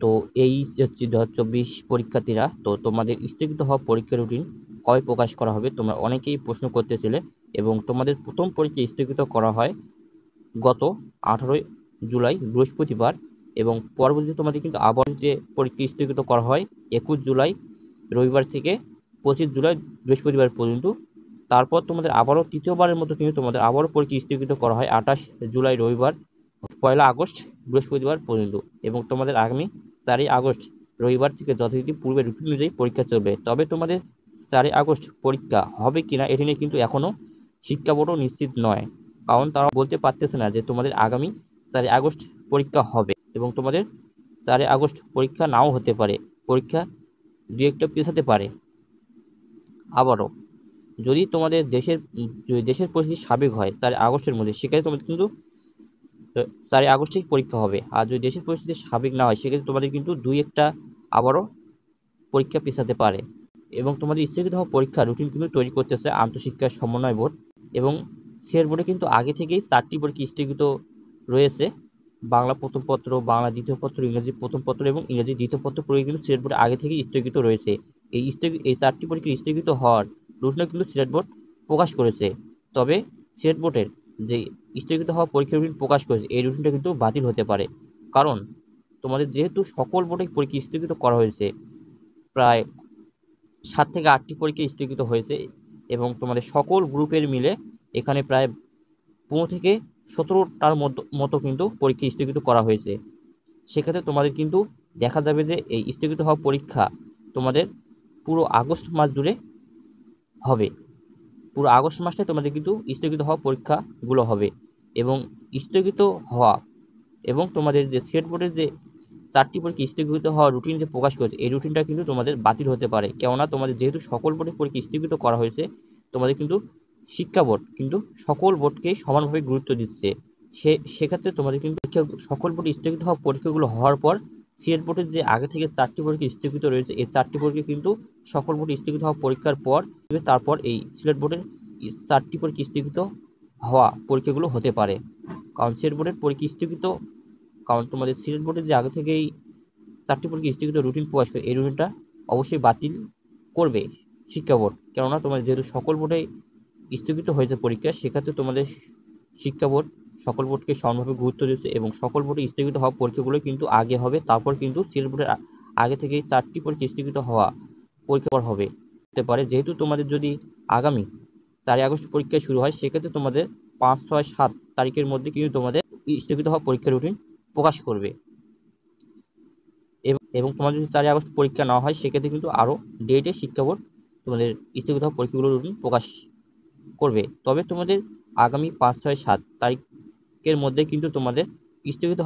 তো এই হচ্ছে 2024 পরীক্ষার্থীরা, তো তোমাদের স্থগিত হওয়া পরীক্ষা রুটিন কবে প্রকাশ করা হবে তোমরা অনেকেই প্রশ্ন করতেছিলে, এবং তোমাদের প্রথম পরীক্ষা স্থগিত করা হয় গত 18 জুলাই বৃহস্পতিবার, এবং পরবর্তীতে তোমাদের কিন্তু আবার যে পরীক্ষা স্থগিত করা হয় 21 জুলাই রবিবার থেকে 25 জুলাই বৃহস্পতিবার পর্যন্ত। তারপর তোমাদের আবারও তৃতীয়বারের মতো কিন্তু তোমাদের আবারও পরীক্ষা স্থগিত করা হয় 28 জুলাই রবিবার 1 আগস্ট বৃহস্পতিবার পর্যন্ত, এবং তোমাদের আগামী 4 আগস্ট রবিবার থেকে যথারীতি পূর্বের রুটিন অনুযায়ী পরীক্ষা চলবে। তবে তোমাদের 4 আগস্ট পরীক্ষা হবে কিনা এটি নিয়ে কিন্তু এখনো শিক্ষা বোর্ডও নিশ্চিত নয়, কারণ তারা বলতে পারতেছে না যে তোমাদের আগামী 4 আগস্ট পরীক্ষা হবে, এবং তোমাদের 4 আগস্ট পরীক্ষা নাও হতে পারে, পরীক্ষা দু একটা পেছাতে পারে। আবারও যদি তোমাদের দেশের পরিস্থিতি স্বাভাবিক হয় 4 আগস্টের মধ্যে, সেক্ষেত্রে তোমাদের কিন্তু 4 আগস্টেই পরীক্ষা হবে। আর যদি দেশের পরিস্থিতি স্বাভাবিক না হয় সেক্ষেত্রে তোমাদের কিন্তু দুই একটা আবারও পরীক্ষা পেছাতে পারে। এবং তোমাদের স্থগিত হওয়া পরীক্ষা রুটিন কিন্তু তৈরি করতেছে আন্তঃশিক্ষা সমন্বয় বোর্ড, এবং সিলেট বোর্ডে কিন্তু আগে থেকেই 4টি পরীক্ষা স্থগিত রয়েছে। বাংলা প্রথম পত্র, বাংলা দ্বিতীয় পত্র, ইংরেজি প্রথম পত্র এবং ইংরেজি দ্বিতীয় পত্র পরীক্ষা কিন্তু সিলেট বোর্ডে আগে থেকেই স্থগিত রয়েছে। এই 4টি পরীক্ষা স্থগিত হওয়ার রুটিনও কিন্তু সিলেট বোর্ড প্রকাশ করেছে। তবে সিলেট বোর্ডের যে স্থগিত হওয়া পরীক্ষা রুটিন প্রকাশ করেছে এই রুটিনটা কিন্তু বাতিল হতে পারে, কারণ তোমাদের যেহেতু সকল বোর্ডে পরীক্ষা স্থগিত করা হয়েছে, প্রায় 7 থেকে 8টি পরীক্ষা স্থগিত হয়েছে, এবং তোমাদের সকল গ্রুপের মিলে এখানে প্রায় 15 থেকে 17টার মতো কিন্তু পরীক্ষা স্থগিত করা হয়েছে। সেক্ষেত্রে তোমাদের কিন্তু দেখা যাবে যে এই স্থগিত হওয়া পরীক্ষা তোমাদের পুরো আগস্ট মাস জুড়ে হবে। পুরো আগস্ট মাসটাই তোমাদের কিন্তু স্থগিত হওয়া পরীক্ষাগুলো হবে, এবং স্থগিত হওয়া এবং তোমাদের যে সিলেট বোর্ডের যে 4টি পরীক্ষা স্থগিত হওয়া রুটিন যে প্রকাশ করেছে এই রুটিনটা কিন্তু তোমাদের বাতিল হতে পারে, কেননা তোমাদের যেহেতু সকল বোর্ডের পরীক্ষা স্থগিত করা হয়েছে, তোমাদের কিন্তু শিক্ষা বোর্ড কিন্তু সকল বোর্ডকেই সমানভাবে গুরুত্ব দিচ্ছে। সেক্ষেত্রে তোমাদের কিন্তু সকল বোর্ডে স্থগিত হওয়া পরীক্ষাগুলো হওয়ার পর সিলেট বোর্ডের যে আগে থেকে 4টি পরীক্ষা স্থগিত রয়েছে এই 4টি পরীক্ষা কিন্তু সকল বোর্ডে স্থগিত হওয়া পরীক্ষার পর তারপর এই সিলেট বোর্ডের 4টি পরীক্ষা স্থগিত হওয়া পরীক্ষাগুলো হতে পারে। কারণ সিলেট বোর্ডের পরীক্ষা স্থগিত, কারণ তোমাদের সিলেট বোর্ডের যে আগে থেকেই 4টি পরীক্ষা স্থগিত রুটিন প্রকাশ করে এই রুটিনটা অবশ্যই বাতিল করবে শিক্ষা বোর্ড, কেননা তোমাদের যেহেতু সকল বোর্ডে স্থগিত হয়েছে পরীক্ষা, সেক্ষেত্রে তোমাদের শিক্ষা বোর্ড সকল বোর্ডকে সমানভাবে গুরুত্ব দিচ্ছে, এবং সকল বোর্ডে স্থগিত হওয়া পরীক্ষাগুলো কিন্তু আগে হবে, তারপর কিন্তু সিলেট বোর্ডের আগে থেকেই 4টি পরীক্ষা স্থগিত হওয়া পরীক্ষা হবে হতে পারে। যেহেতু তোমাদের যদি আগামী 4 আগস্ট পরীক্ষা শুরু হয় সেক্ষেত্রে তোমাদের 5, 6, 7 তারিখের মধ্যে কিন্তু তোমাদের স্থগিত হওয়া পরীক্ষা রুটিন প্রকাশ করবে, এবং তোমাদের যদি 4 আগস্ট পরীক্ষা না হয় সেক্ষেত্রে কিন্তু আরও ডেটে শিক্ষা বোর্ড তোমাদের স্থগিত হওয়া পরীক্ষাগুলোর রুটিন প্রকাশ করবে। তবে তোমাদের আগামী 5, 6, 7 তারিখের মধ্যে কিন্তু তোমাদের স্থগিত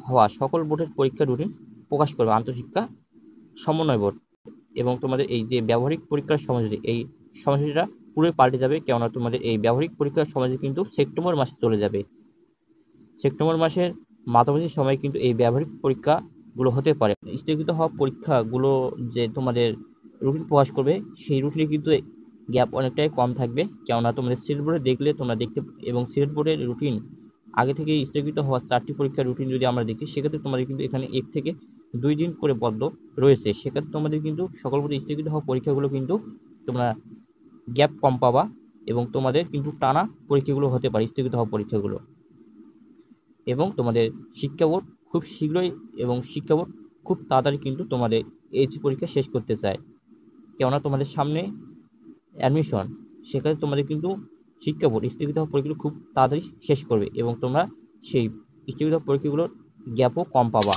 হওয়া সকল বোর্ডের পরীক্ষার রুটিন প্রকাশ করবে আন্তঃশিক্ষা সমন্বয় বোর্ড, এবং তোমাদের এই যে ব্যবহারিক পরীক্ষার সময়সূচি এই সময়সূচিটা পুরোই পাল্টে যাবে, কেননা তোমাদের এই ব্যবহারিক পরীক্ষার সময়সূচি কিন্তু সেপ্টেম্বর মাসে চলে যাবে। সেপ্টেম্বর মাসের মাঝামাঝি সময় কিন্তু এই ব্যবহারিক পরীক্ষাগুলো হতে পারে। স্থগিত হওয়া পরীক্ষাগুলো যে তোমাদের রুটিন প্রকাশ করবে সেই রুটিনে কিন্তু গ্যাপ অনেকটাই কম থাকবে, কেননা তোমাদের সিলেট বোর্ডে দেখলে তোমরা দেখতে, এবং সিলেট বোর্ডের রুটিন আগে থেকে স্থগিত হওয়া 4টি পরীক্ষার রুটিন যদি আমরা দেখি সেক্ষেত্রে তোমাদের কিন্তু এখানে 1 থেকে 2 দিন করে বদ্ধ রয়েছে। সেক্ষেত্রে তোমাদের কিন্তু সকল বোর্ডে স্থগিত হওয়া পরীক্ষাগুলো কিন্তু তোমরা গ্যাপ কম পাবা, এবং তোমাদের কিন্তু টানা পরীক্ষাগুলো হতে পারে স্থগিত হওয়া পরীক্ষাগুলো। এবং তোমাদের শিক্ষা বোর্ড খুব শীঘ্রই এবং শিক্ষা বোর্ড খুব তাড়াতাড়ি কিন্তু তোমাদের এইচএসসি পরীক্ষা শেষ করতে চায়, কেননা তোমাদের সামনে অ্যাডমিশন, সেক্ষেত্রে তোমাদের কিন্তু শিক্ষা বোর্ড স্থগিত হওয়া পরীক্ষাগুলো খুব তাড়াতাড়ি শেষ করবে, এবং তোমরা সেই স্থগিত হওয়া পরীক্ষাগুলোর গ্যাপও কম পাবা।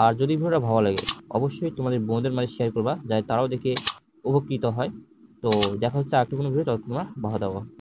আর যদি ভিডিওটা ভালো লাগে অবশ্যই তোমাদের বন্ধুদের মাঝে শেয়ার করবা, যাতে তারাও দেখে উপকৃত হয়। তো দেখা হচ্ছে আরেকটা কোনো ভিডিও, ততক্ষণ তোমরা ভালো থাকো।